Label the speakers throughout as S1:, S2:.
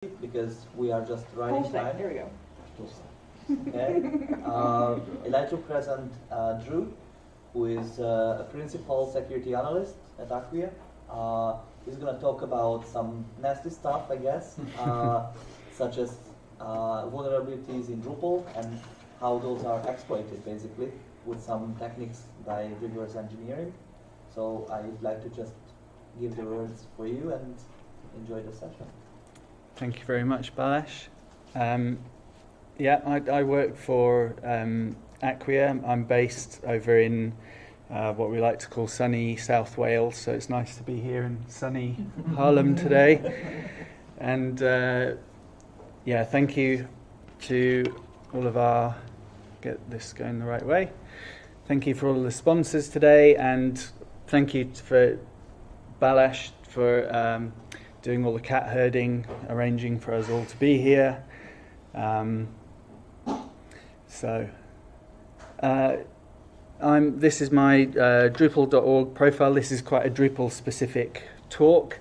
S1: because we are just running time.
S2: Here we go.
S1: Okay. I'd like to present Drew, who is a principal security analyst at Acquia. He's going to talk about some nasty stuff, I guess, such as vulnerabilities in Drupal and how those are exploited, basically, with some techniques by reverse engineering. So I'd like to just give the words for you and enjoy the session.
S3: Thank you very much, Balash. I work for Acquia. I'm based over in what we like to call sunny South Wales, so it's nice to be here in sunny Harlem today. And thank you to all of our, get this going the right way. Thank you for all of the sponsors today, and thank you for Balash for doing all the cat herding, arranging for us all to be here. This is my Drupal.org profile. This is quite a Drupal-specific talk.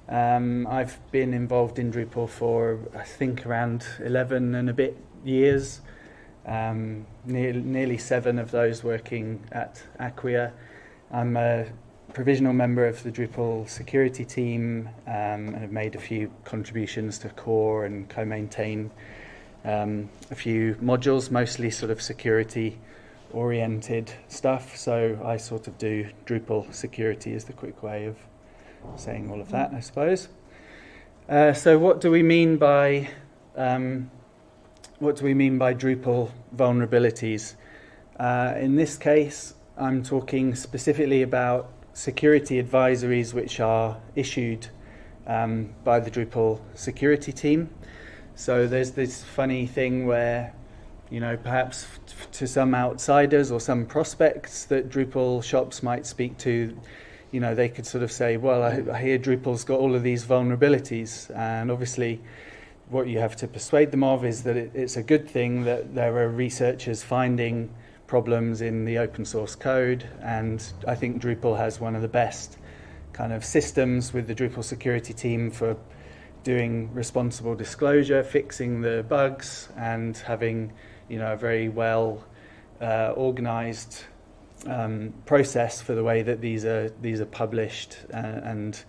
S3: I've been involved in Drupal for, I think, around 11 and a bit years. Nearly 7 of those working at Acquia. I'm a provisional member of the Drupal security team and have made a few contributions to core and co-maintain a few modules, mostly sort of security oriented stuff. So I sort of do Drupal security is the quick way of saying all of that, I suppose. So what do we mean by Drupal vulnerabilities? In this case, I'm talking specifically about security advisories which are issued by the Drupal security team. So there's this funny thing where, perhaps to some outsiders or some prospects that Drupal shops might speak to, they could sort of say, well, I hear Drupal's got all of these vulnerabilities. And obviously what you have to persuade them of is that it's a good thing that there are researchers finding problems in the open source code, and I think Drupal has one of the best kind of systems with the Drupal security team for doing responsible disclosure, fixing the bugs, and having a very well organized process for the way that these are published and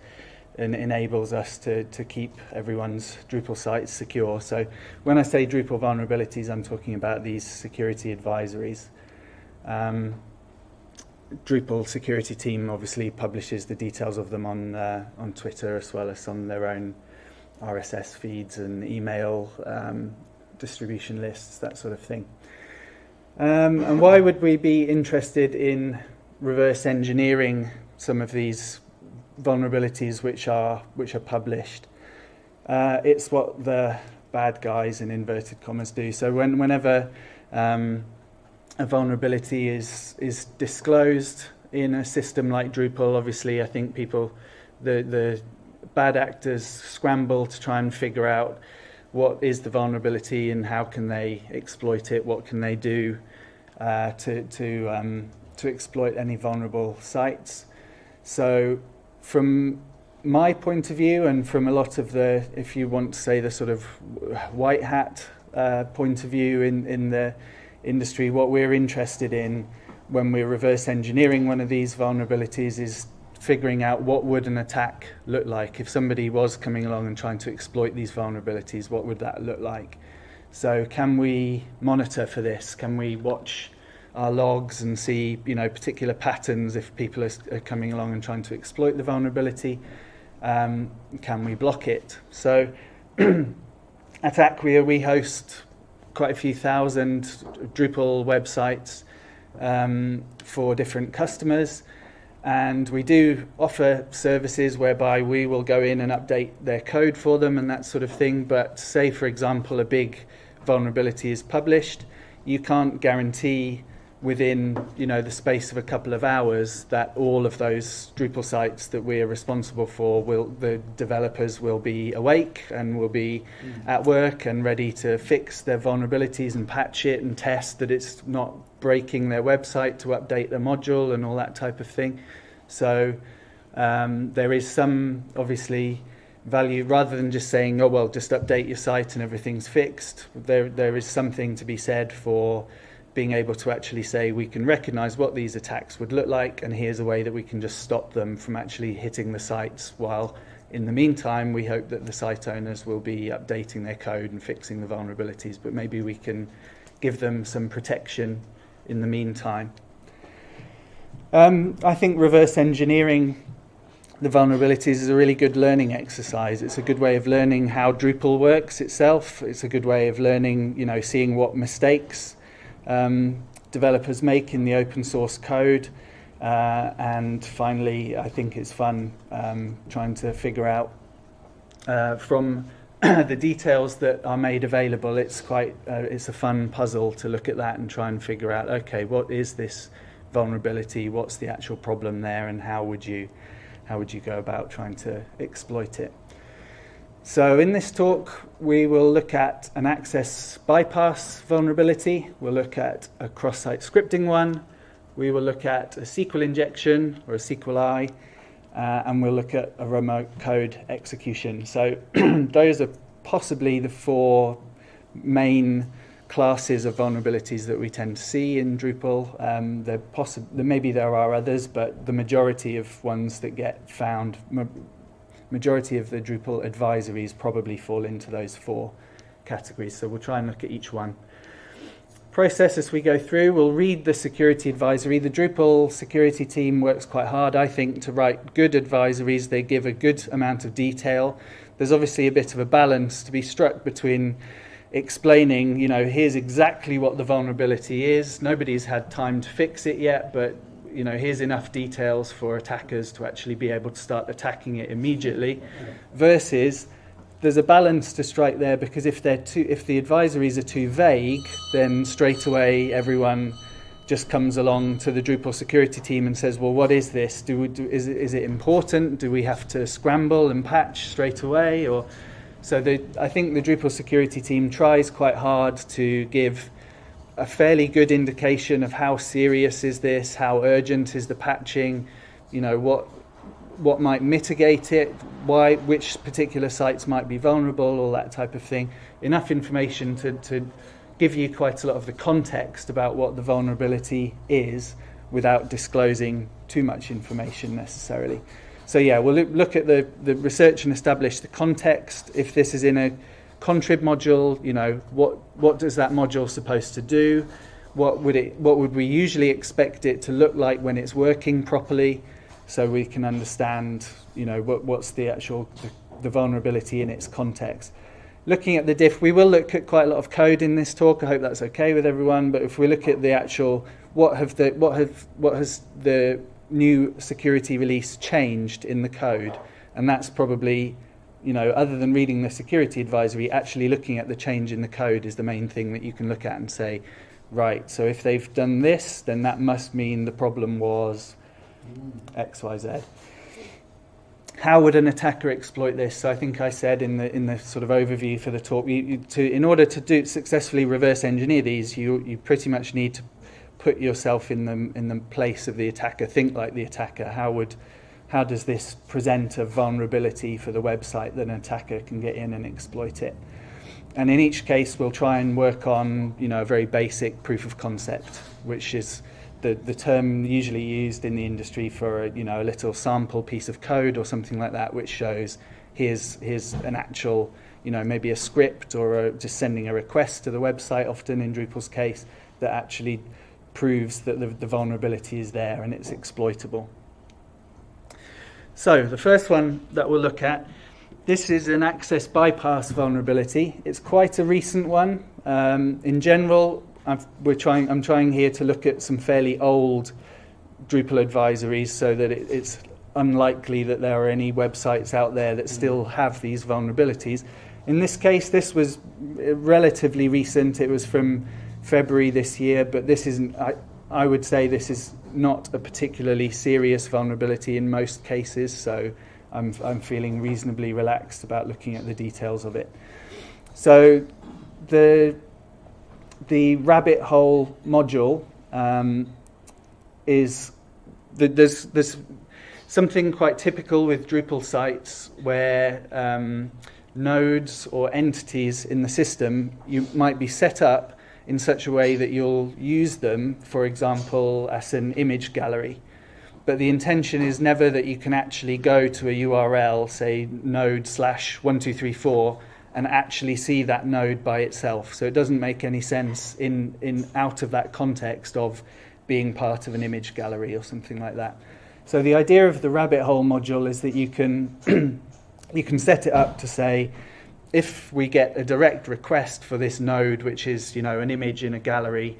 S3: enables us to keep everyone's Drupal sites secure. So when I say Drupal vulnerabilities, I'm talking about these security advisories. Drupal security team obviously publishes the details of them on Twitter, as well as on their own RSS feeds and email distribution lists, that sort of thing. And why would we be interested in reverse engineering some of these vulnerabilities which are published? It's what the bad guys in inverted commas do. So whenever a vulnerability is disclosed in a system like Drupal, obviously I think the bad actors scramble to try and figure out what is the vulnerability and how can they exploit it, what can they do to exploit any vulnerable sites. So from my point of view, and from a lot of the, if you want to say, the sort of white hat point of view in the industry, what we're interested in when we're reverse engineering one of these vulnerabilities is figuring out what would an attack look like. If somebody was coming along and trying to exploit these vulnerabilities, what would that look like? So can we monitor for this? Can we watch our logs and see particular patterns if people are coming along and trying to exploit the vulnerability? Can we block it? So at Acquia we host quite a few thousand Drupal websites for different customers, and we do offer services whereby we will go in and update their code for them and that sort of thing. But say, for example, a big vulnerability is published, you can't guarantee within the space of a couple of hours that all of those Drupal sites that we are responsible for, the developers will be awake and will be at work and ready to fix their vulnerabilities and patch it and test that it's not breaking their website to update the module and all that type of thing. So there is some obviously value, rather than just saying, oh, well, just update your site and everything's fixed. There is something to be said for being able to actually say, we can recognize what these attacks would look like, and here's a way that we can just stop them from actually hitting the sites, while in the meantime, we hope that the site owners will be updating their code and fixing the vulnerabilities, but maybe we can give them some protection in the meantime. I think reverse engineering the vulnerabilities is a really good learning exercise. It's a good way of learning how Drupal works itself. It's a good way of learning, seeing what mistakes developers make in the open source code. And finally, I think it's fun trying to figure out from the details that are made available. It's a fun puzzle to look at that and try and figure out, okay, what is this vulnerability? What's the actual problem there, and how would you go about trying to exploit it? So in this talk, we will look at an access bypass vulnerability. We'll look at a cross-site scripting one. We will look at a SQL injection or a SQLi, and we'll look at a remote code execution. So those are possibly the four main classes of vulnerabilities that we tend to see in Drupal. Maybe there are others, but the majority of ones that get found, majority of the Drupal advisories probably fall into those four categories. So we'll try and look at each one. Process as we go through, we'll read the security advisory. The Drupal security team works quite hard, I think, to write good advisories. They give a good amount of detail. There's obviously a bit of a balance to be struck between explaining, here's exactly what the vulnerability is. Nobody's had time to fix it yet, but here's enough details for attackers to actually be able to start attacking it immediately, versus there's a balance to strike there, because if the advisories are too vague, then straight away everyone just comes along to the Drupal security team and says, well, what is this? Is it important? Do we have to scramble and patch straight away? I think the Drupal security team tries quite hard to give a fairly good indication of how serious is this, how urgent is the patching, what might mitigate it, which particular sites might be vulnerable, all that type of thing. Enough information to give you quite a lot of the context about what the vulnerability is without disclosing too much information necessarily. So yeah, we'll look at the research and establish the context. If this is in a contrib module, what does that module supposed to do? What would we usually expect it to look like when it's working properly, so we can understand, what's the actual the vulnerability in its context. Looking at the diff, we will look at quite a lot of code in this talk. I hope that's okay with everyone. But if we look at the actual what has the new security release changed in the code, and that's probably, other than reading the security advisory, actually looking at the change in the code is the main thing that you can look at and say, right, so if they've done this, then that must mean the problem was X, Y, Z. How would an attacker exploit this? So I think I said in the sort of overview for the talk, in order to successfully reverse engineer these, you pretty much need to put yourself in the place of the attacker. Think like the attacker. How does this present a vulnerability for the website that an attacker can get in and exploit it? And in each case, we'll try and work on a very basic proof of concept, which is the term usually used in the industry for a little sample piece of code or something like that, which shows here's an actual maybe a script or just sending a request to the website, often in Drupal's case, that actually proves that the vulnerability is there and it's exploitable. So the first one that we'll look at, this is an access bypass vulnerability. It's quite a recent one. In general, I'm trying here to look at some fairly old Drupal advisories, so that it's unlikely that there are any websites out there that still have these vulnerabilities. In this case, this was relatively recent. It was from February this year, but this isn't. I would say this is not a particularly serious vulnerability in most cases, so I'm feeling reasonably relaxed about looking at the details of it. So the rabbit hole module is there's something quite typical with Drupal sites where nodes or entities in the system you might be set up in such a way that you'll use them, for example, as an image gallery. But the intention is never that you can actually go to a URL, say node/1234, and actually see that node by itself. So it doesn't make any sense in out of that context of being part of an image gallery or something like that. So the idea of the rabbit hole module is that you can you can set it up to say, if we get a direct request for this node, which is, you know, an image in a gallery,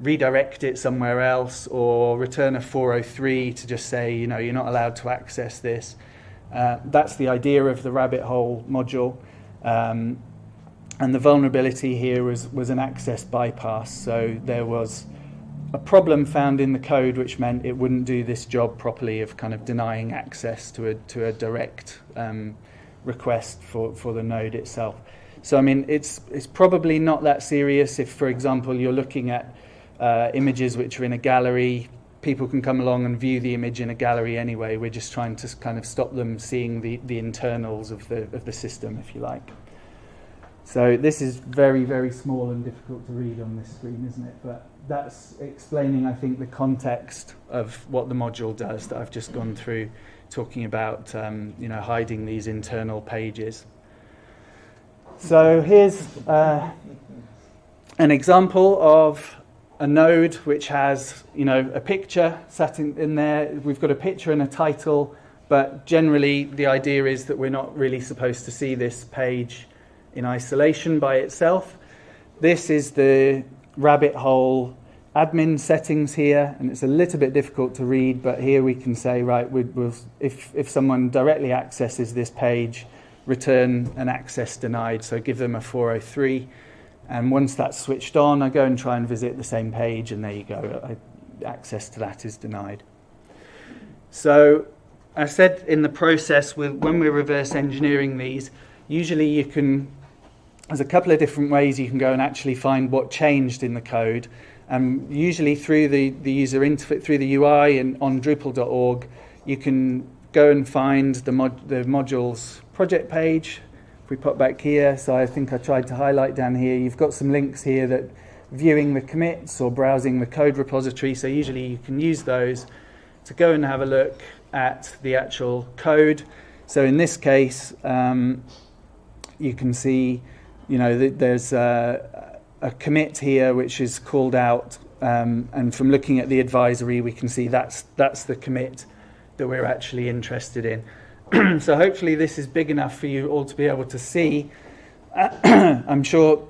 S3: redirect it somewhere else, or return a 403 to just say, you know, you're not allowed to access this. That's the idea of the rabbit hole module. And the vulnerability here was an access bypass. So there was a problem found in the code which meant it wouldn't do this job properly of kind of denying access to a direct request for the node itself. So I mean, it's probably not that serious if, for example, you're looking at images which are in a gallery. People can come along and view the image in a gallery anyway. We're just trying to kind of stop them seeing the internals of the system, if you like. So this is very, very small and difficult to read on this screen, isn't it? But that's explaining, I think, the context of what the module does that I've just gone through, talking about you know, hiding these internal pages. So here's an example of a node which has, you know, a picture sat in there. We've got a picture and a title, but generally the idea is that we're not really supposed to see this page in isolation by itself. This is the rabbit hole admin settings here, and it's a little bit difficult to read, but here we can say, right, if someone directly accesses this page, return an access denied, so give them a 403. And once that's switched on, I go and try and visit the same page, and there you go. Access to that is denied. So I said in the process, when we're reverse engineering these, usually you can, there's a couple of different ways you can go and actually find what changed in the code. And usually through the user interface, through the UI and on Drupal.org, you can go and find the module's project page. If we pop back here, so I think I tried to highlight down here, you've got some links here that viewing the commits or browsing the code repository. So usually you can use those to go and have a look at the actual code. So in this case, you can see, you know, that there's a commit here which is called out, and from looking at the advisory, we can see that's the commit that we're actually interested in. So hopefully this is big enough for you all to be able to see. I'm sure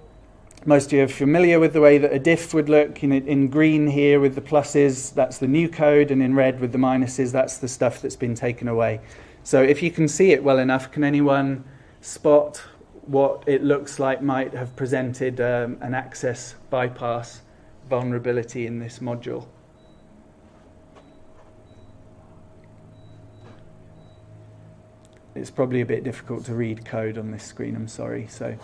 S3: most of you are familiar with the way that a diff would look. You know, in green here with the pluses, that's the new code, and in red with the minuses, that's the stuff that's been taken away. So if you can see it well enough, can anyone spot what it looks like might have presented an access bypass vulnerability in this module? It's probably a bit difficult to read code on this screen, I'm sorry. So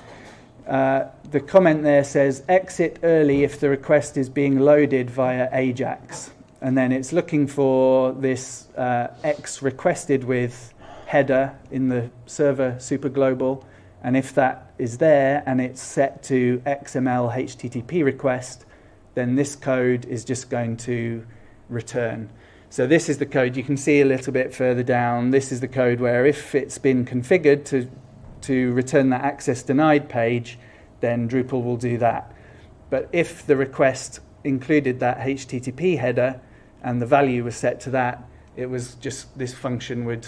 S3: the comment there says, exit early if the request is being loaded via AJAX. And then it's looking for this X requested with header in the server superglobal. And if that is there and it's set to XML HTTP request, then this code is just going to return. So this is the code you can see a little bit further down. This is the code where if it's been configured to return that access denied page, then Drupal will do that. But if the request included that HTTP header and the value was set to that, it was just this function would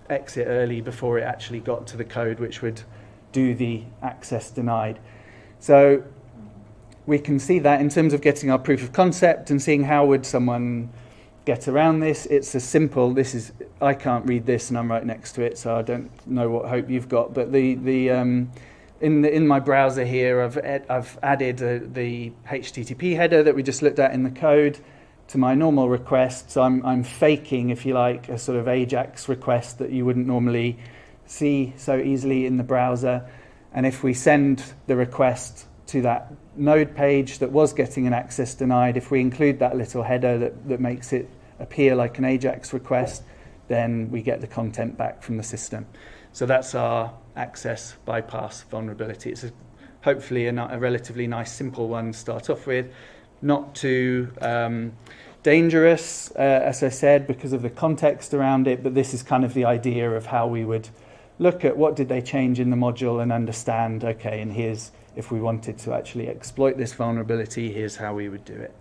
S3: exit early before it actually got to the code which would do the access denied. So we can see that in terms of getting our proof of concept and seeing how would someone get around this. It's a simple, I can't read this and I'm right next to it, so I don't know what hope you've got, but in my browser here I've added the HTTP header that we just looked at in the code to my normal request. So I'm faking, if you like, a sort of AJAX request that you wouldn't normally see so easily in the browser. And if we send the request to that node page that was getting an access denied, if we include that little header that makes it appear like an AJAX request, then we get the content back from the system. So that's our access bypass vulnerability. It's hopefully a relatively nice, simple one to start off with. Not too dangerous, as I said, because of the context around it, but this is kind of the idea of how we would look at what did they change in the module and understand, okay, and here's, if we wanted to actually exploit this vulnerability, here's how we would do it.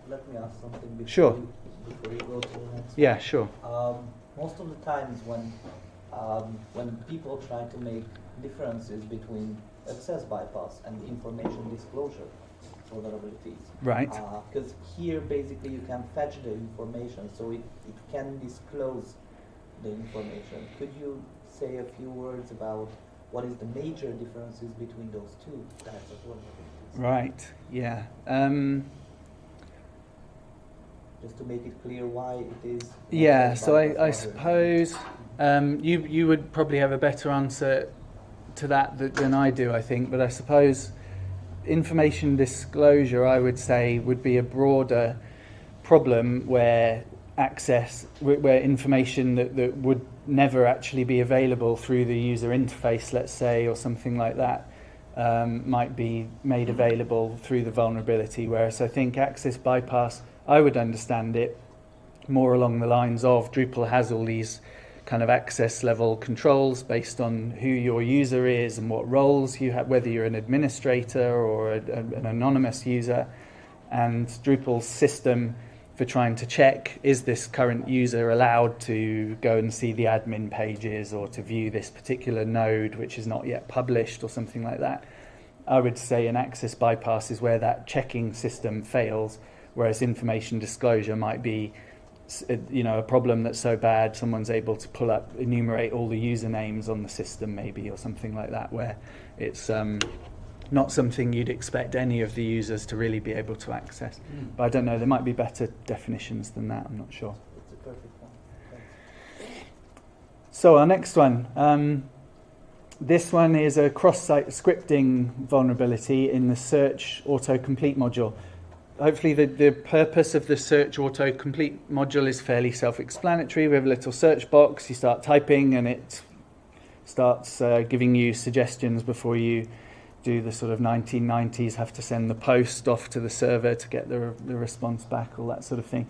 S1: Let me ask something before,
S3: sure.
S1: Before you go to the next
S3: Yeah,
S1: one.
S3: sure.
S1: Most of the times when people try to make differences between access bypass and information disclosure vulnerabilities.
S3: Right.
S1: Because here basically you can fetch the information, so it can disclose the information. Could you say a few words about what is the major differences between those two types of vulnerabilities?
S3: Right, yeah.
S1: Just to make it clear why it is.
S3: Yeah, so I suppose you would probably have a better answer to that than I do, I think, but I suppose information disclosure, I would say, would be a broader problem where where information that would never actually be available through the user interface, let's say, or something like that, might be made available through the vulnerability, whereas I think access bypass, I would understand it more along the lines of Drupal has all these kind of access level controls based on who your user is and what roles you have, whether you're an administrator or an anonymous user, and Drupal's system for trying to check, is this current user allowed to go and see the admin pages or to view this particular node which is not yet published or something like that. I would say an access bypass is where that checking system fails, whereas information disclosure might be a problem that's so bad someone's able to enumerate all the usernames on the system maybe, or something like that, where it's not something you'd expect any of the users to really be able to access. But I don't know, there might be better definitions than that, I'm not sure.
S1: It's a perfect one. Thanks.
S3: So our next one. This one is a cross-site scripting vulnerability in the search autocomplete module. Hopefully the purpose of the search autocomplete module is fairly self-explanatory. We have a little search box, you start typing and it starts giving you suggestions before you do the sort of 1990s, have to send the post off to the server to get the response back, all that sort of thing.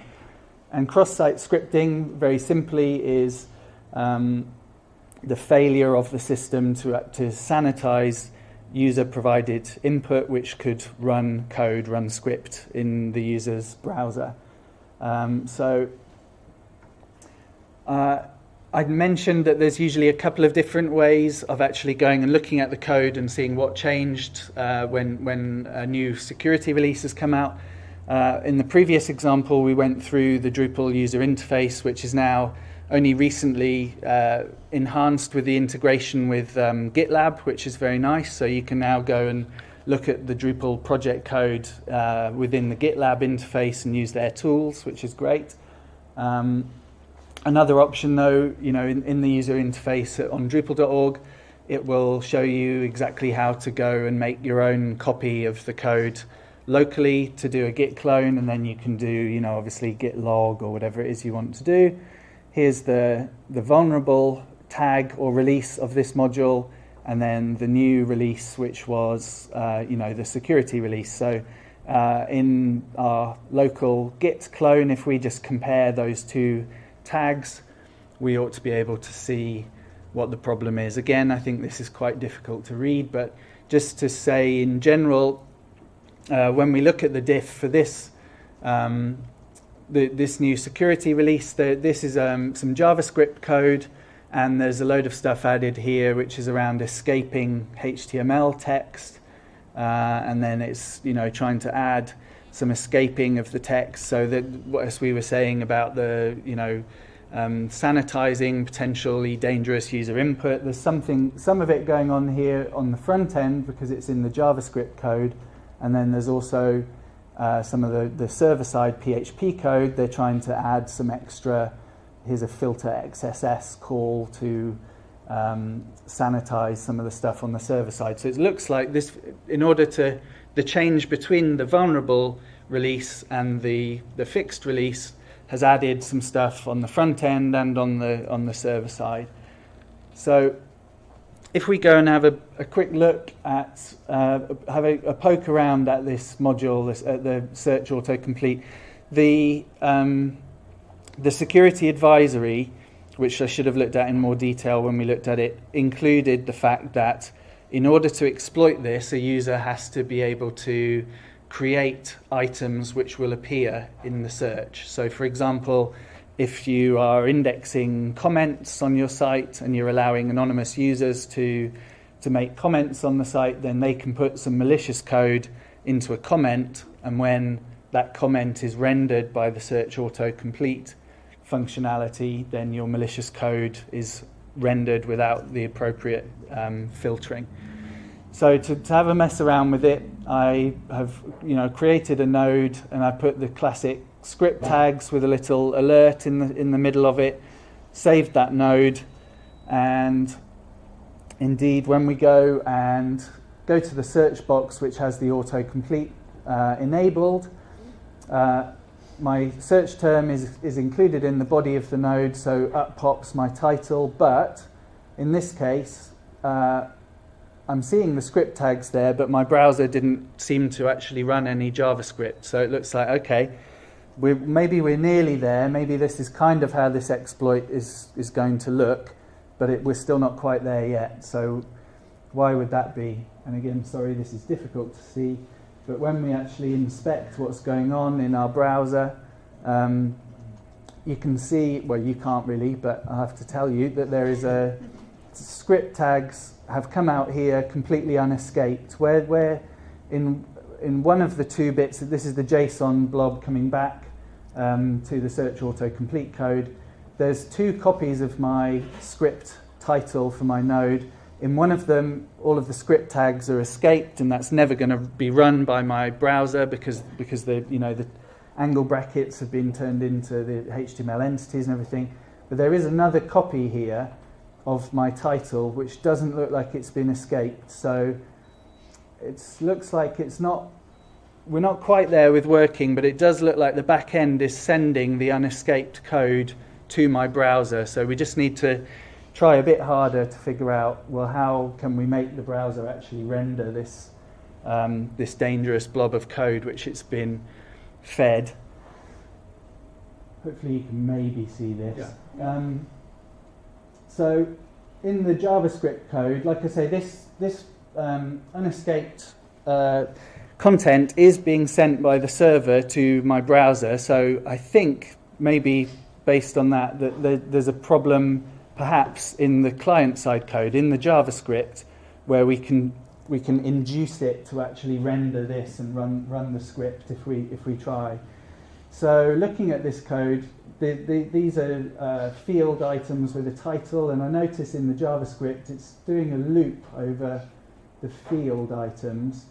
S3: And cross-site scripting, very simply, is the failure of the system to sanitize user-provided input, which could run code, run script in the user's browser. I'd mentioned that there's usually a couple of different ways of actually going and looking at the code and seeing what changed when a new security release has come out. In the previous example, we went through the Drupal user interface, which is now only recently enhanced with the integration with GitLab, which is very nice. So you can now go and look at the Drupal project code within the GitLab interface and use their tools, which is great. Another option, though, in the user interface on Drupal.org, it will show you exactly how to go and make your own copy of the code locally to do a git clone, and then you can do, obviously git log or whatever it is you want to do. Here's the vulnerable tag or release of this module, and then the new release, which was, the security release. So in our local git clone, if we just compare those two tags, we ought to be able to see what the problem is. Again, I think this is quite difficult to read, but just to say in general, when we look at the diff for this this new security release, this is some JavaScript code, and there's a load of stuff added here which is around escaping HTML text, and then it's trying to add some escaping of the text, so that, as we were saying about the sanitizing potentially dangerous user input, there's some of it going on here on the front end because it's in the JavaScript code, and then there's also some of the server-side PHP code. They're trying to add some extra, here's a filter XSS call to sanitize some of the stuff on the server side. So it looks like this, in order to, the change between the vulnerable release and the fixed release has added some stuff on the front end and on the server side. So if we go and have a quick look at, have a poke around at this module, at the search autocomplete, the security advisory, which I should have looked at in more detail when we looked at it, included the fact that in order to exploit this, a user has to be able to create items which will appear in the search. So for example, if you are indexing comments on your site and you're allowing anonymous users to make comments on the site, then they can put some malicious code into a comment, and when that comment is rendered by the search autocomplete functionality, then your malicious code is rendered without the appropriate filtering. So to have a mess around with it, I have created a node, and I put the classic script tags with a little alert in the middle of it, saved that node, and indeed when we go to the search box, which has the autocomplete enabled, my search term is included in the body of the node, so up pops my title, but in this case I'm seeing the script tags there, but my browser didn't seem to actually run any JavaScript. So it looks like, okay, maybe we're nearly there. Maybe this is kind of how this exploit is going to look, but we're still not quite there yet. So why would that be? And again, sorry, this is difficult to see, but when we actually inspect what's going on in our browser, you can see, well, you can't really, but I have to tell you that there is script tags have come out here completely unescaped. Where in one of the two bits, this is the JSON blob coming back to the search autocomplete code. There's two copies of my script title for my node. In one of them, all of the script tags are escaped, and that's never going to be run by my browser because the angle brackets have been turned into the HTML entities and everything. But there is another copy here of my title which doesn't look like it's been escaped. So it looks like we're not quite there with working, but it does look like the back end is sending the unescaped code to my browser. So we just need to try a bit harder to figure out, well, how can we make the browser actually render this this dangerous blob of code which it's been fed. Hopefully you can maybe see this. Yeah. So in the JavaScript code, like I say, this unescaped content is being sent by the server to my browser. So I think maybe based on that there's a problem perhaps in the client-side code, in the JavaScript, where we can induce it to actually render this and run the script if we try. So looking at this code, these are field items with a title, and I notice in the JavaScript it's doing a loop over the field items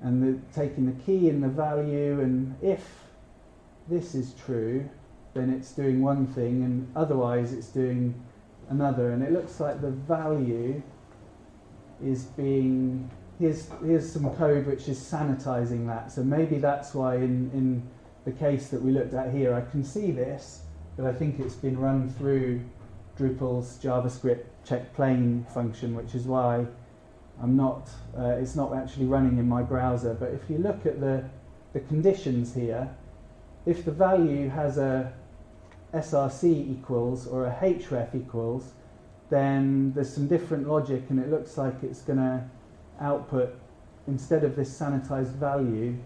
S3: and taking the key and the value, and if this is true, then it's doing one thing, and otherwise it's doing another. And it looks like the value is being, here's some code which is sanitizing that. So maybe that's why in the case that we looked at here, I can see this, but I think it's been run through Drupal's JavaScript check plain function, which is why it's not actually running in my browser. But if you look at the conditions here, if the value has a src equals or a href equals, then there's some different logic, and it looks like it's going to output, instead of this sanitized value,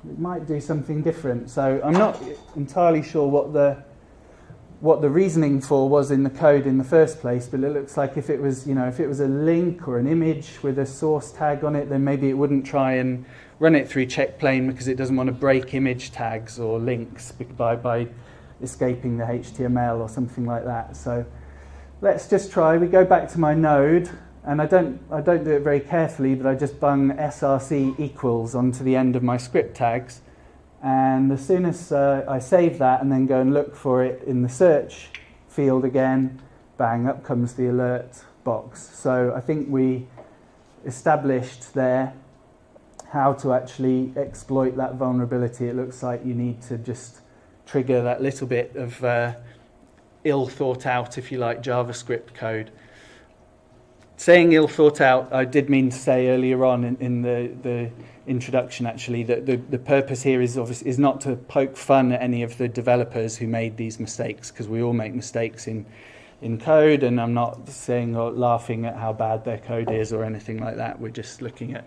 S3: it might do something different. So I'm not entirely sure what the reasoning for was in the code in the first place, but it looks like if it was a link or an image with a source tag on it, then maybe it wouldn't try and run it through check plain because it doesn't want to break image tags or links by escaping the HTML or something like that. So let's just try. We go back to my node, and I don't do it very carefully, but I just bung src equals onto the end of my script tags. And as soon as I save that and then go and look for it in the search field again, bang, up comes the alert box. So I think we established there how to actually exploit that vulnerability. It looks like you need to just trigger that little bit of ill thought out, if you like, JavaScript code. Saying ill thought out, I did mean to say earlier on in the introduction actually that the purpose here is not to poke fun at any of the developers who made these mistakes, because we all make mistakes in code, and I'm not saying or laughing at how bad their code is or anything like that. We're just looking at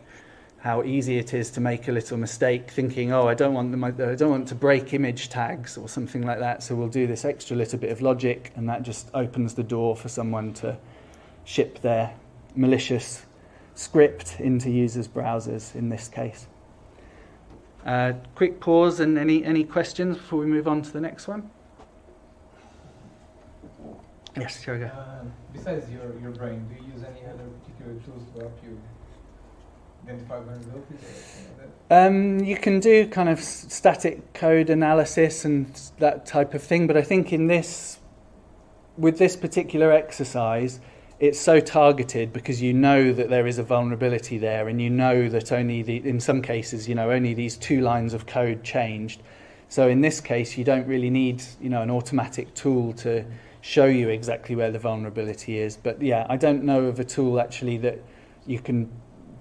S3: how easy it is to make a little mistake, thinking, oh, I don't want to break image tags or something like that, so we'll do this extra little bit of logic, and that just opens the door for someone to ship their malicious script into users' browsers in this case. Quick pause, and any questions before we move on to the next one? Yes, sure, go.
S2: Besides your brain, do you use any other particular tools to help you identify vulnerabilities or something like that?
S3: You can do kind of static code analysis and that type of thing, but I think with this particular exercise, it's so targeted because you know that there is a vulnerability there, and you know that in some cases, only these 2 lines of code changed. So in this case, you don't really need, an automatic tool to show you exactly where the vulnerability is. But yeah, I don't know of a tool actually that you can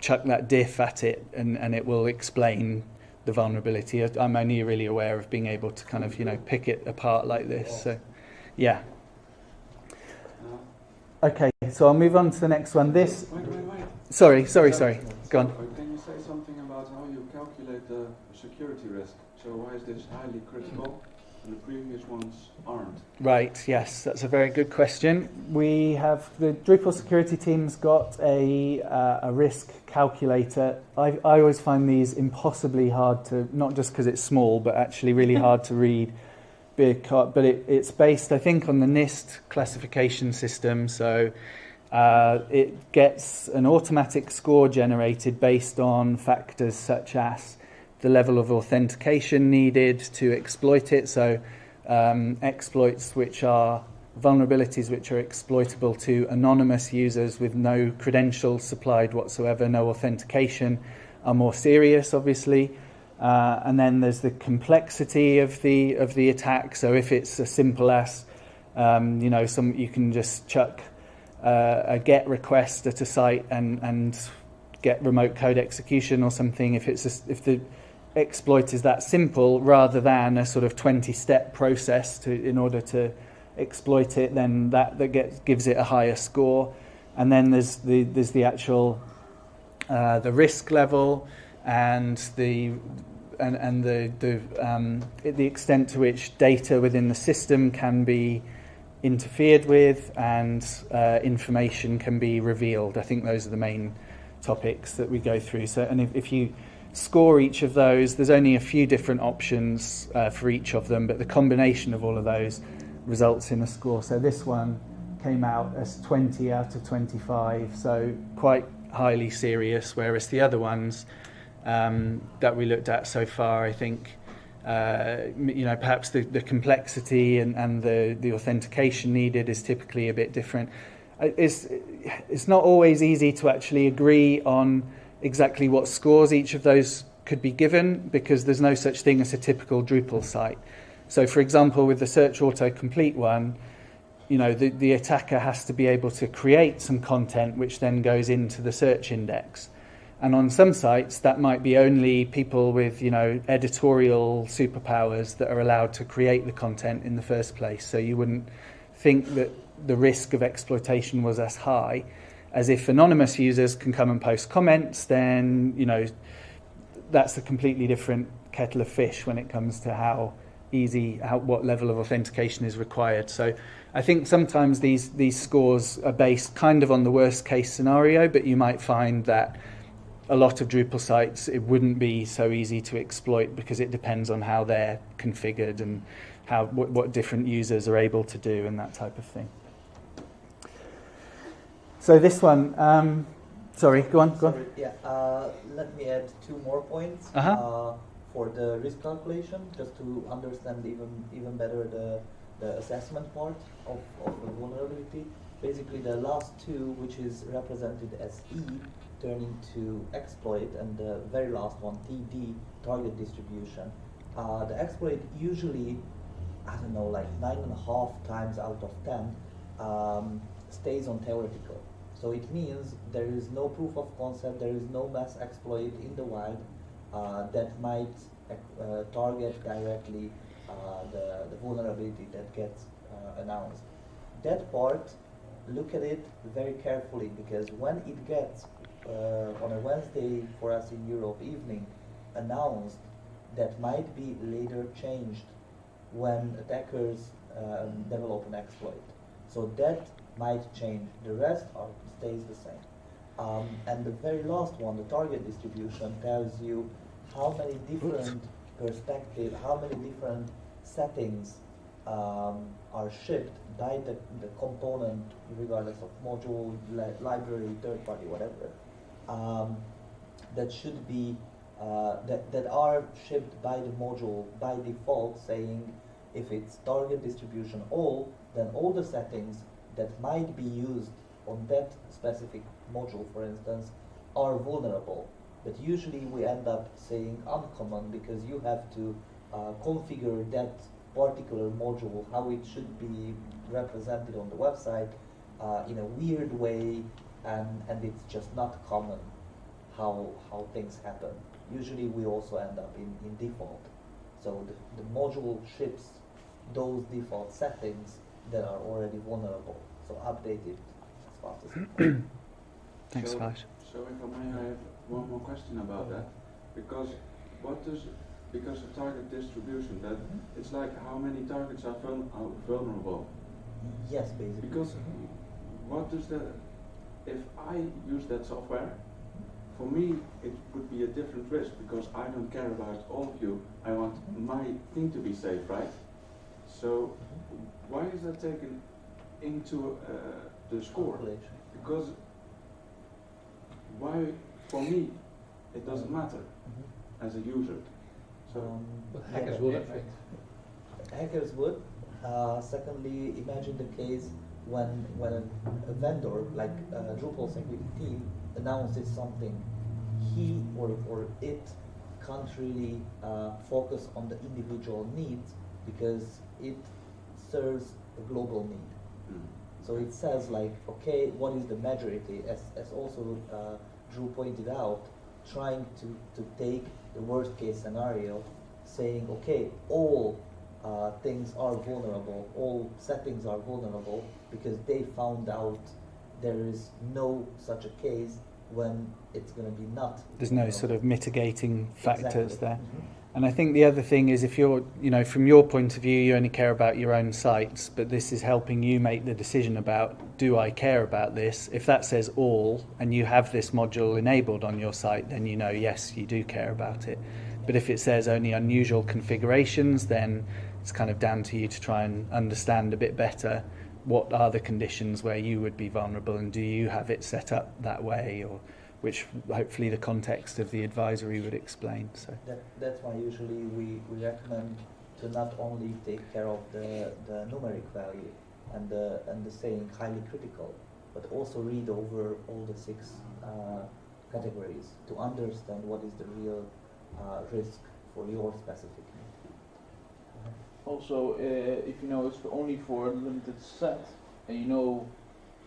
S3: chuck that diff at it and it will explain the vulnerability. I'm only really aware of being able to kind of, pick it apart like this. So yeah. Okay, so I'll move on to the next one.
S4: Wait.
S3: Sorry. Go on.
S4: Can you say something about how you calculate the security risk? So why is this highly critical and the previous ones aren't?
S3: Right, yes, that's a very good question. We have, the Drupal security team's got a risk calculator. I always find these impossibly hard to, not just because it's small, but actually really hard to read. But it's based, I think, on the NIST classification system. So it gets an automatic score generated based on factors such as the level of authentication needed to exploit it. So exploits which are vulnerabilities which are exploitable to anonymous users with no credentials supplied whatsoever, no authentication, are more serious, obviously. And then there's the complexity of the attack. So if it's as simple as you can just chuck a GET request at a site and get remote code execution or something. If the exploit is that simple, rather than a sort of 20-step process in order to exploit it, then that gives it a higher score. And then there's the actual the risk level and the extent to which data within the system can be interfered with and information can be revealed. I think those are the main topics that we go through. So, and if you score each of those, there's only a few different options for each of them, but the combination of all of those results in a score. So this one came out as 20 out of 25, so quite highly serious, whereas the other ones that we looked at so far, I think, perhaps the complexity and the authentication needed is typically a bit different. It's not always easy to actually agree on exactly what scores each of those could be given, because there's no such thing as a typical Drupal site. So, for example, with the search autocomplete one, the attacker has to be able to create some content which then goes into the search index. And on some sites, that might be only people with, editorial superpowers that are allowed to create the content in the first place. So you wouldn't think that the risk of exploitation was as high as if anonymous users can come and post comments. Then, that's a completely different kettle of fish when it comes to what level of authentication is required. So I think sometimes these scores are based kind of on the worst case scenario, but you might find that a lot of Drupal sites, it wouldn't be so easy to exploit because it depends on how they're configured and what different users are able to do and that type of thing. So this one, sorry, go on.
S1: Yeah, let me add 2 more points for the risk calculation, just to understand even better the assessment part of the vulnerability. Basically, the last 2, which is represented as E, turn into exploit, and the very last one, TD, target distribution. The exploit usually I don't know, like 9.5 times out of 10 stays on theoretical. So it means there is no proof of concept, there is no mass exploit in the wild that might target directly the vulnerability that gets announced. That part, look at it very carefully, because when it gets on a Wednesday for us in Europe evening announced, that might be later changed when attackers develop an exploit. So that might change. The rest stays the same. And the very last one, the target distribution, tells you how many different perspectives, how many different settings are shipped by the component, regardless of module, library, third party, whatever, that should be that are shipped by the module by default, saying if it's target distribution all, then all the settings that might be used on that specific module, for instance, are vulnerable. But usually we end up saying uncommon, because you have to configure that particular module, how it should be represented on the website in a weird way, and it's just not common how things happen. Usually we also end up in default. So the module ships those default settings that are already vulnerable. So update it as fast as possible.
S3: Thanks, Vash.
S4: So if I may, I have one more question about that, because because of target distribution, that it's like how many targets are vulnerable.
S1: Yes, basically.
S4: Because what does that? If I use that software, for me it would be a different risk, because I don't care about all of you. I want my thing to be safe, right? So why is that taken into the score? Because why, for me, it doesn't matter as a user. So,
S2: but hackers would, right?
S1: Hackers would. Secondly, imagine the case when a vendor like Drupal Security Team announces something, he or it can't really focus on the individual needs, because it serves a global need. So it says like, okay, what is the majority? As also Drew pointed out, trying to take the worst case scenario, saying, okay, all things are vulnerable, all settings are vulnerable, because they found out there is no such a case when it's going to be not.
S3: There's no sort of mitigating factors
S1: Exactly.
S3: there. And I think the other thing is, if you're, from your point of view, you only care about your own sites, but this is helping you make the decision about, do I care about this? If that says all, and you have this module enabled on your site, then you know, yes, you do care about it. But if it says only unusual configurations, then it's kind of down to you to try and understand a bit better what are the conditions where you would be vulnerable, and do you have it set up that way, or which hopefully the context of the advisory would explain. So
S1: that's why usually we recommend to not only take care of the numeric value and the saying highly critical, but also read over all the 6 categories to understand what is the real risk for your specific need.
S5: Also, if you know it's only for a limited set, and you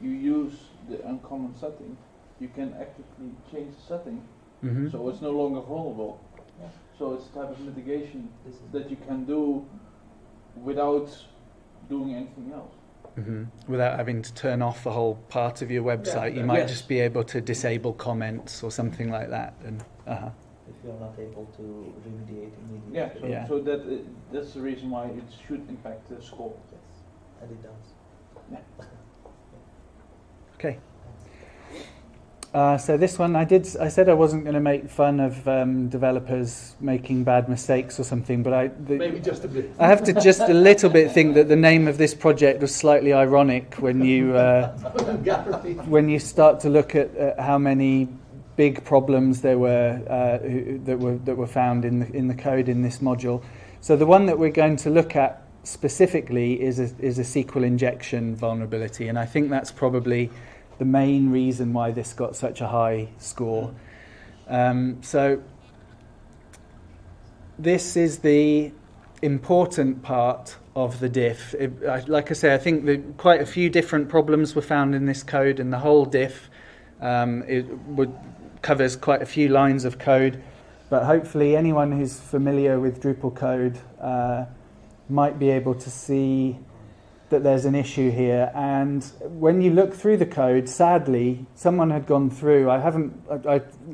S5: use the uncommon setting, you can actively change the setting, so it's no longer vulnerable.
S1: Yeah.
S5: So it's a type of mitigation that you can do without doing anything else.
S3: Without having to turn off a whole part of your website, you might just be able to disable comments or something like that. And
S1: if you're not able to remediate immediately.
S5: So that's the reason why it should impact the score.
S1: Yes, and it does.
S5: Yeah.
S3: Okay. So this one, I said I wasn't going to make fun of developers making bad mistakes or something, but
S2: maybe just a bit.
S3: I have to just a little bit think that the name of this project was slightly ironic when you when you start to look at how many big problems there were that were found in the code in this module. So the one that we're going to look at specifically is a SQL injection vulnerability, and I think that's probably the main reason why this got such a high score. So this is the important part of the diff. Like I say, I think that quite a few different problems were found in this code, and the whole diff covers quite a few lines of code. But hopefully anyone who's familiar with Drupal code might be able to see that there's an issue here. And when you look through the code, sadly, someone had gone through. I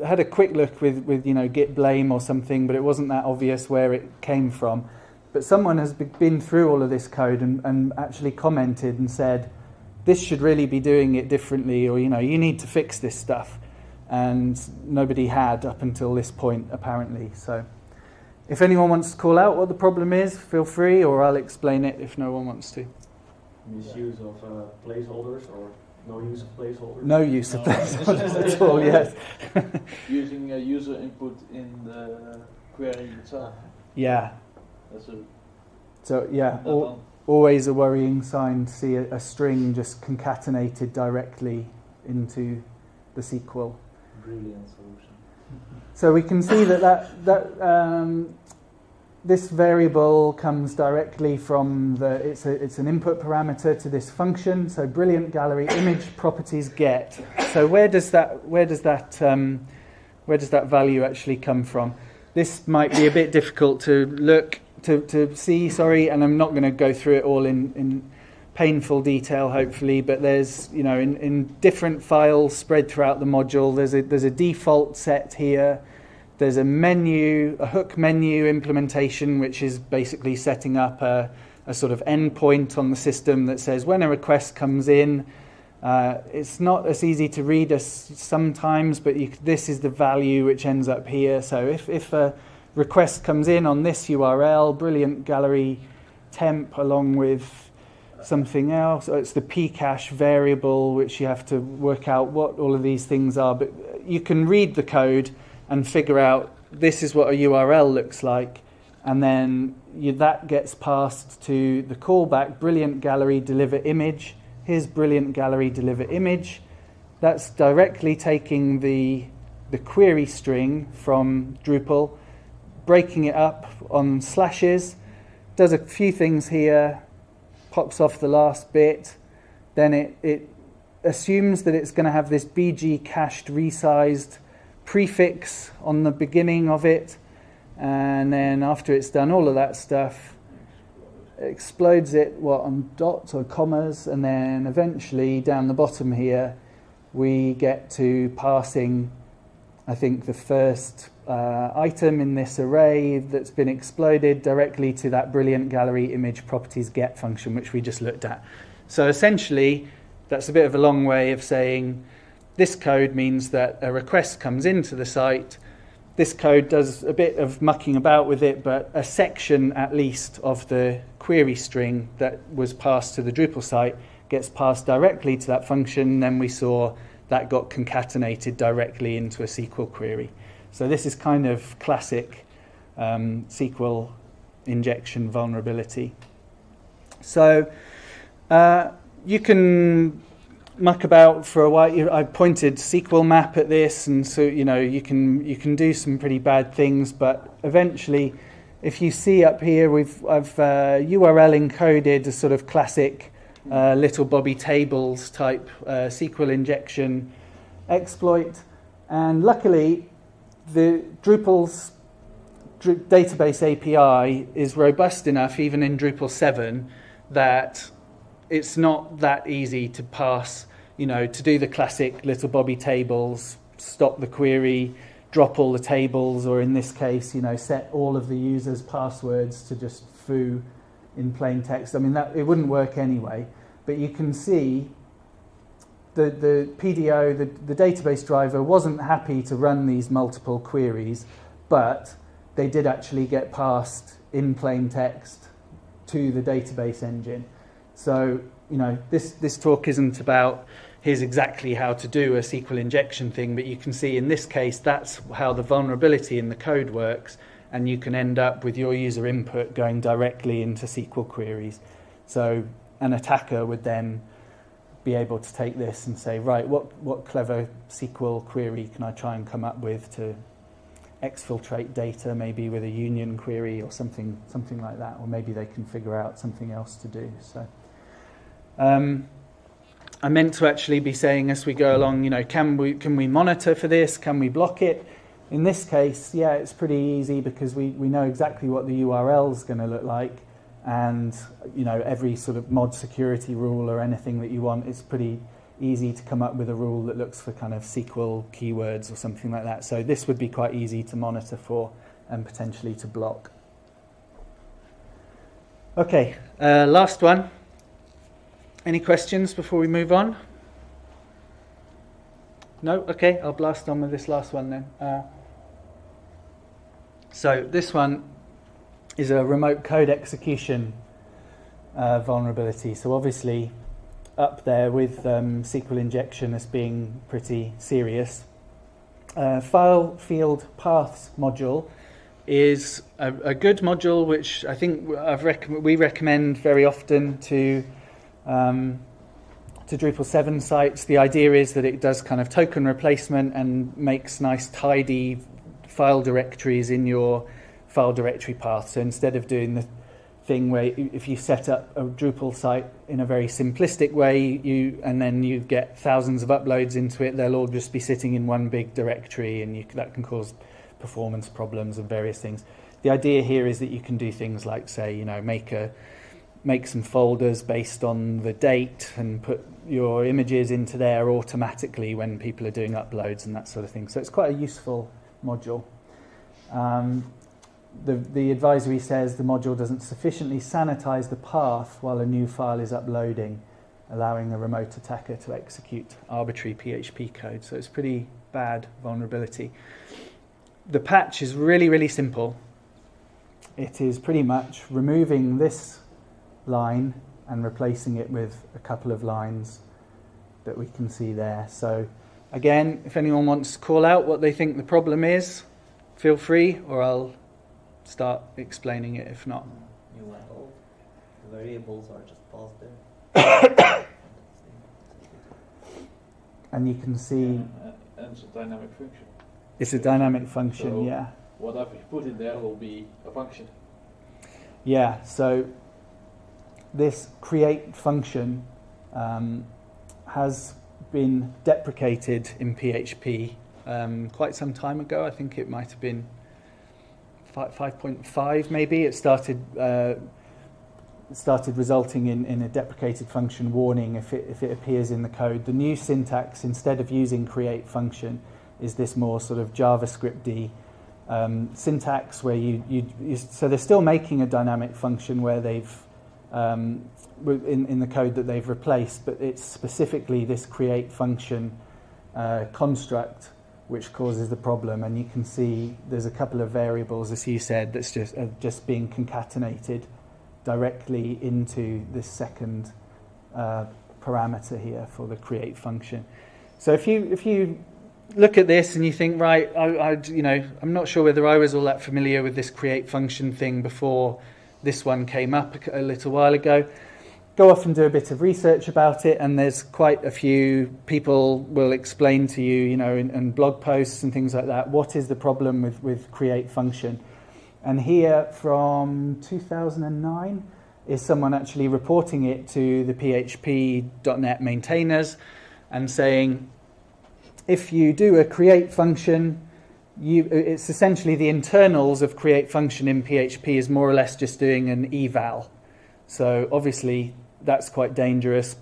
S3: had a quick look with git blame or something, but it wasn't that obvious where it came from. But someone has been through all of this code and actually commented and said, this should really be doing it differently, or you need to fix this stuff. And nobody had up until this point, apparently. So if anyone wants to call out what the problem is, feel free, or I'll explain it if no one wants to.
S6: Misuse of placeholders, or no use of placeholders?
S3: No use of placeholders at all, yes.
S5: Using user input in the query itself.
S3: Yeah.
S5: That's
S3: always a worrying sign to see a string just concatenated directly into the SQL.
S6: Brilliant solution.
S3: So we can see that this variable comes directly from it's an input parameter to this function. So brilliant gallery image properties get. So where does that value actually come from? This might be a bit difficult to see. Sorry, and I'm not going to go through it all in painful detail, hopefully, but there's, in different files spread throughout the module, there's a default set here. There's a hook menu implementation, which is basically setting up a sort of endpoint on the system that says when a request comes in, it's not as easy to read as sometimes, but this is the value which ends up here. So if a request comes in on this URL, brilliant gallery temp along with something else. So it's the pcache variable, which you have to work out what all of these things are. But you can read the code and figure out this is what a URL looks like. And then that gets passed to the callback, brilliant gallery deliver image. Here's brilliant gallery deliver image. That's directly taking the query string from Drupal, breaking it up on slashes, does a few things here, pops off the last bit, then it assumes that it's going to have this BG cached resized prefix on the beginning of it, and then after it's done all of that stuff, it explodes it on dots or commas, and then eventually down the bottom here we get to passing, I think, the first item in this array that's been exploded directly to that brilliant gallery image properties get function, which we just looked at. So essentially, that's a bit of a long way of saying this code means that a request comes into the site. This code does a bit of mucking about with it, but a section at least of the query string that was passed to the Drupal site gets passed directly to that function. Then we saw that got concatenated directly into a SQL query. So this is kind of classic SQL injection vulnerability. So you can muck about for a while. I pointed SQL map at this, and so you can do some pretty bad things. But eventually, if you see up here, I've URL encoded a sort of classic little Bobby tables type SQL injection exploit, and luckily the Drupal's database API is robust enough, even in Drupal 7, that it's not that easy to pass, to do the classic little Bobby tables, stop the query, drop all the tables, or in this case, set all of the users' passwords to just foo in plain text. I mean, it wouldn't work anyway. But you can see the PDO, the database driver, wasn't happy to run these multiple queries, but they did actually get passed in plain text to the database engine. So, this talk isn't about here's exactly how to do a SQL injection thing, but you can see in this case that's how the vulnerability in the code works, and you can end up with your user input going directly into SQL queries. So an attacker would then be able to take this and say, right, what clever SQL query can I try and come up with to exfiltrate data, maybe with a union query or something like that, or maybe they can figure out something else to do. So I meant to actually be saying as we go along, you know, can we monitor for this? Can we block it? In this case, yeah, it's pretty easy because we know exactly what the URL is going to look like, and you know, every sort of mod security rule or anything that you want, it's pretty easy to come up with a rule that looks for kind of SQL keywords or something like that. So this would be quite easy to monitor for and potentially to block. Okay, last one. Any questions before we move on? No? Okay, I'll blast on with this last one then. So this one is a remote code execution vulnerability. So obviously up there with SQL injection as being pretty serious. File field paths module is a good module which I think we recommend very often to Drupal 7 sites. The idea is that it does kind of token replacement and makes nice tidy file directories in your file directory path. So instead of doing the thing where if you set up a Drupal site in a very simplistic way and then you get thousands of uploads into it, they'll all just be sitting in one big directory, and that can cause performance problems and various things. The idea here is that you can do things like, say, you know, make some folders based on the date and put your images into there automatically when people are doing uploads and that sort of thing. So it's quite a useful module. The advisory says the module doesn't sufficiently sanitize the path while a new file is uploading, allowing a remote attacker to execute arbitrary PHP code. So it's pretty bad vulnerability. The patch is really, really simple. It is pretty much removing this line and replacing it with a couple of lines that we can see there. So again, if anyone wants to call out what they think the problem is, feel free, or I'll start explaining it if not.
S1: You went off. The variables are just paused there.
S3: And you can see
S5: and it's a dynamic function.
S3: it's a dynamic function,
S5: So
S3: yeah.
S5: Whatever you put in there will be a function.
S3: Yeah, so this create function has been deprecated in PHP quite some time ago. I think it might have been 5.5 maybe. It started resulting in a deprecated function warning if it appears in the code. The new syntax, instead of using create function, is this more sort of JavaScript-y syntax where so they're still making a dynamic function where they've in the code that they've replaced, but it's specifically this create function construct which causes the problem. And you can see there's a couple of variables, as you said, that's just being concatenated directly into this second parameter here for the create function. So if you look at this and you think, right, I'm not sure whether I was all that familiar with this create function thing before this one came up a little while ago, go off and do a bit of research about it, and there's quite a few people will explain to you, in blog posts and things like that, what is the problem with create function. And here from 2009 is someone actually reporting it to the PHP.NET maintainers and saying, if you do a create function, it's essentially the internals of create function in PHP is more or less just doing an eval. So obviously that's quite dangerous,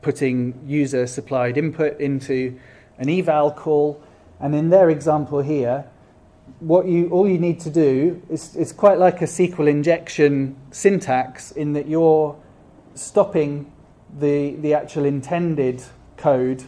S3: putting user supplied input into an eval call. And in their example here, all you need to do is quite like a SQL injection syntax, in that you're stopping the actual intended code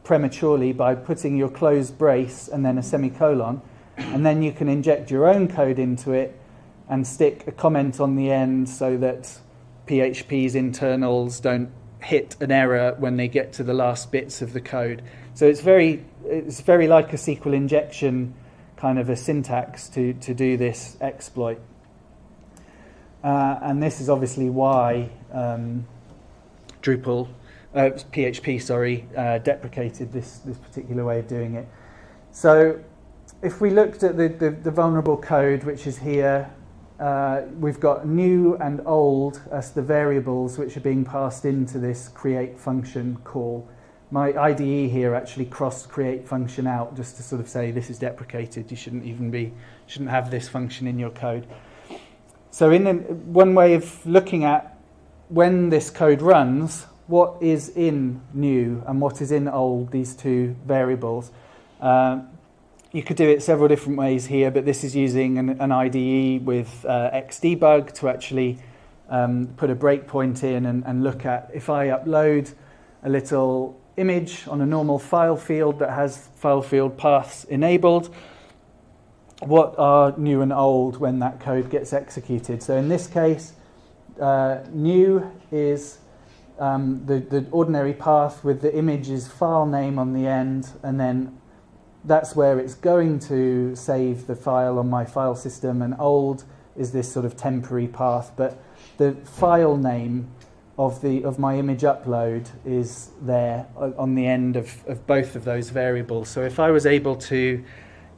S3: prematurely by putting your closed brace and then a semicolon, and then you can inject your own code into it and stick a comment on the end so that PHP's internals don't hit an error when they get to the last bits of the code. So it's very like a SQL injection kind of a syntax to do this exploit. And this is obviously why PHP deprecated this particular way of doing it. So if we looked at the vulnerable code, which is here, we've got new and old as the variables which are being passed into this create function call. My IDE here actually crossed create function out just to sort of say this is deprecated. You shouldn't have this function in your code. So one way of looking at when this code runs, what is in new and what is in old, these two variables. You could do it several different ways here, but this is using an IDE with xdebug to actually put a breakpoint in and look at if I upload a little image on a normal file field that has file field paths enabled, what are new and old when that code gets executed. So in this case, new is the ordinary path with the image's file name on the end, and then that's where it's going to save the file on my file system, and old is this sort of temporary path, but the file name of my image upload is there on the end of both of those variables. So if I was able to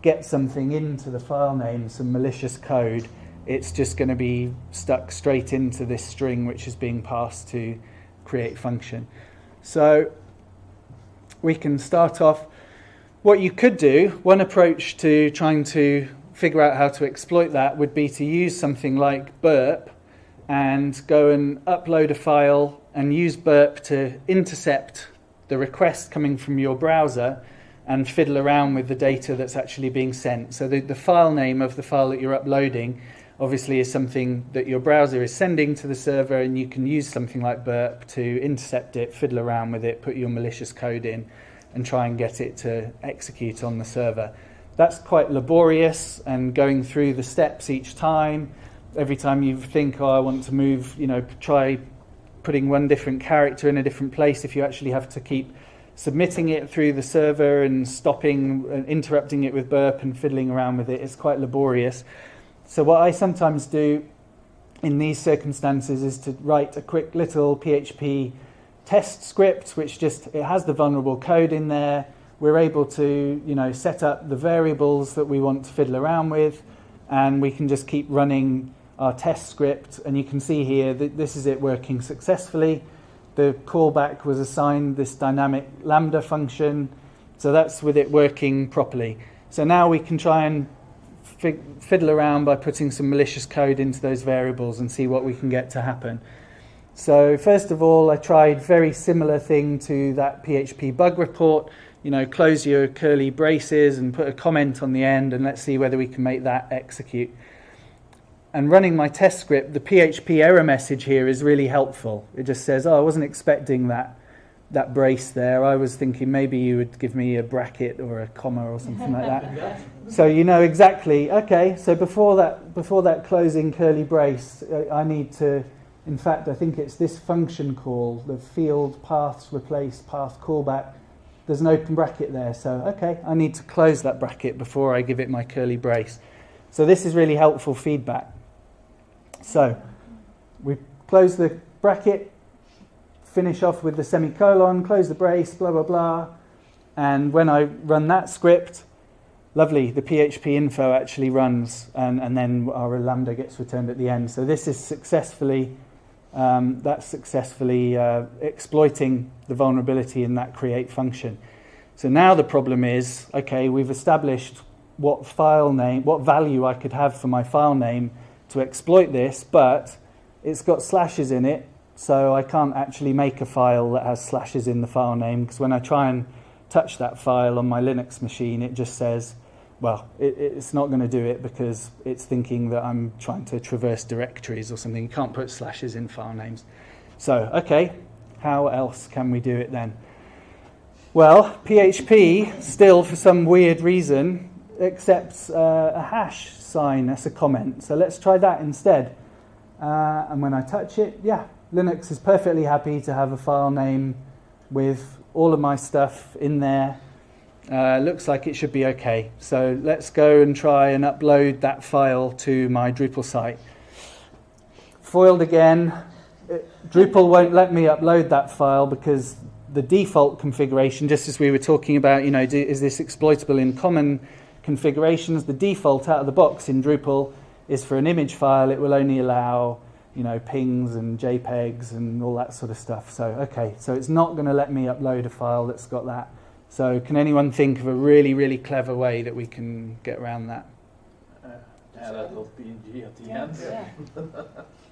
S3: get something into the file name, some malicious code, it's just going to be stuck straight into this string which is being passed to create function. So we can start off. What you could do, one approach to trying to figure out how to exploit that would be to use something like burp and go and upload a file and use burp to intercept the request coming from your browser and fiddle around with the data that's actually being sent. So the file name of the file that you're uploading obviously is something that your browser is sending to the server, and you can use something like burp to intercept it, fiddle around with it, put your malicious code in, and try and get it to execute on the server. That's quite laborious, and going through the steps each time. Every time you think, oh, I want to move, try putting one different character in a different place. If you actually have to keep submitting it through the server and stopping, interrupting it with burp and fiddling around with it, it's quite laborious. So what I sometimes do in these circumstances is to write a quick little PHP test script, which it has the vulnerable code in there. We're able to, set up the variables that we want to fiddle around with, and we can just keep running our test script. And you can see here that this is it working successfully. The callback was assigned this dynamic lambda function, so that's with it working properly. So now we can try and fiddle around by putting some malicious code into those variables and see what we can get to happen. So first of all, I tried very similar thing to that PHP bug report. Close your curly braces and put a comment on the end, and let's see whether we can make that execute. And running my test script, the PHP error message here is really helpful. It just says, oh, I wasn't expecting that brace there. I was thinking maybe you would give me a bracket or a comma or something like that. So you know exactly, okay, so before that closing curly brace, I need to, in fact, I think it's this function call, the field paths replace path callback. There's an open bracket there, so okay, I need to close that bracket before I give it my curly brace. So this is really helpful feedback. So we close the bracket, finish off with the semicolon, close the brace, blah, blah, blah. And when I run that script, lovely, the PHP info actually runs, and then our lambda gets returned at the end. So this is successfully exploiting the vulnerability in that create function. So now the problem is, okay, we've established what value I could have for my file name to exploit this, but it's got slashes in it, so I can't actually make a file that has slashes in the file name, because when I try and touch that file on my Linux machine, it just says, well, it's not going to do it because it's thinking that I'm trying to traverse directories or something. You can't put slashes in file names. So, okay, how else can we do it then? Well, PHP still, for some weird reason, accepts a hash sign as a comment. So let's try that instead. And when I touch it, yeah, Linux is perfectly happy to have a file name with all of my stuff in there. Looks like it should be okay. So let's go and try and upload that file to my Drupal site. Foiled again. Drupal won't let me upload that file because the default configuration, just as we were talking about, is this exploitable in common configurations. The default out of the box in Drupal is for an image file, it will only allow, you know, pings and JPEGs and all that sort of stuff. So, okay, so it's not going to let me upload a file that's got that. So can anyone think of a really, really clever way that we can get around that?
S5: Add a .png at the end.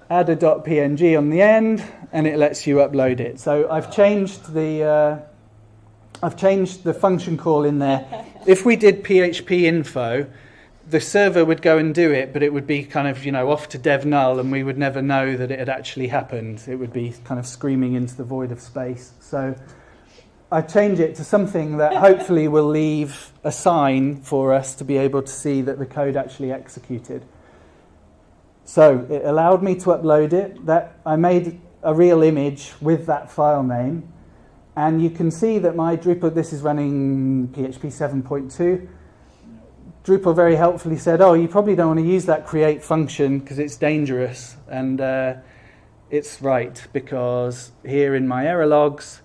S3: Add a .png on the end, and it lets you upload it. So I've changed the function call in there. If we did PHP info, the server would go and do it, but it would be kind of, you know, off to dev null, and we would never know that it had actually happened. It would be kind of screaming into the void of space. So I change it to something that hopefully will leave a sign for us to be able to see that the code actually executed. So it allowed me to upload it. That I made a real image with that file name, and you can see that my Drupal, this is running PHP 7.2. Drupal very helpfully said, oh, you probably don't want to use that create function because it's dangerous. And it's right, because here in my error logs,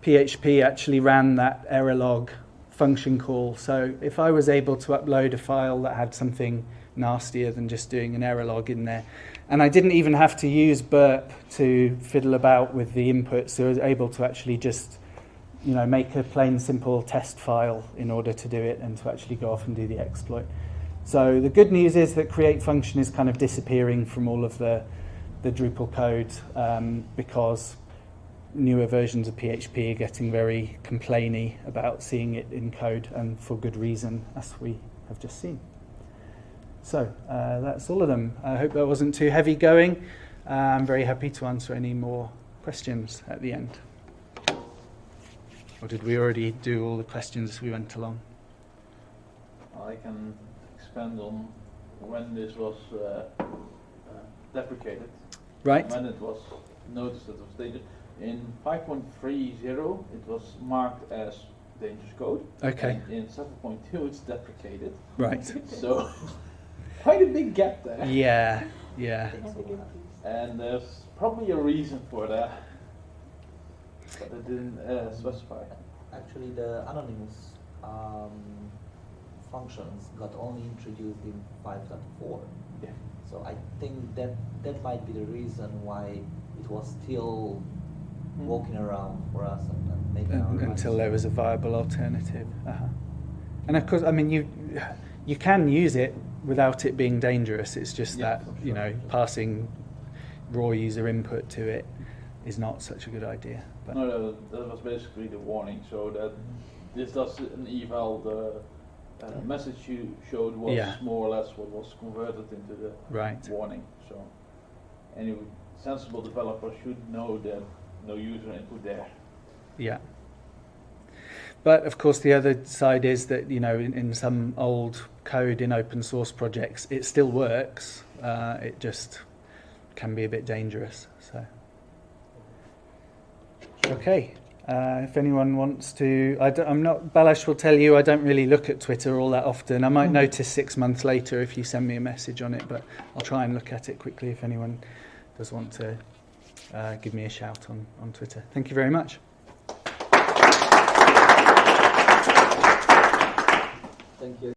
S3: PHP actually ran that error log function call. So if I was able to upload a file that had something nastier than just doing an error log in there, and I didn't even have to use burp to fiddle about with the inputs, so I was able to actually just, you know, make a plain simple test file in order to do it and to actually go off and do the exploit. So the good news is that create function is kind of disappearing from all of the Drupal code because newer versions of PHP are getting very complainy about seeing it in code, and for good reason, as we have just seen. So that's all of them. I hope that wasn't too heavy going. I'm very happy to answer any more questions at the end. Or did we already do all the questions as we went along?
S5: I can expand on when this was deprecated.
S3: Right.
S5: When it was noticed that it was dangerous. In 5.30, it was marked as dangerous code.
S3: Okay.
S5: And in 7.2, it's deprecated.
S3: Right.
S5: So, quite a big gap there.
S3: Yeah.
S5: And there's probably a reason for that, but it didn't specify.
S1: Actually, the anonymous functions got only introduced in 5.4.
S5: Yeah.
S1: So I think that might be the reason why it was still walking around for us and making our
S3: Until
S1: lives.
S3: there was a viable alternative. And of course, I mean, you can use it without it being dangerous. It's just that, you know, passing raw user input to it is not such a good idea. But
S5: No, that was basically the warning. So that this does an eval. The message you showed was more or less what was converted into the warning. So any sensible developer should know that no user input there.
S3: Yeah. But of course, the other side is that, you know, in some old code in open source projects, it still works. It just can be a bit dangerous. So, okay. If anyone wants to, Balash will tell you I don't really look at Twitter all that often. I might notice 6 months later if you send me a message on it, but I'll try and look at it quickly if anyone does want to give me a shout on Twitter. Thank you very much.
S1: Thank you.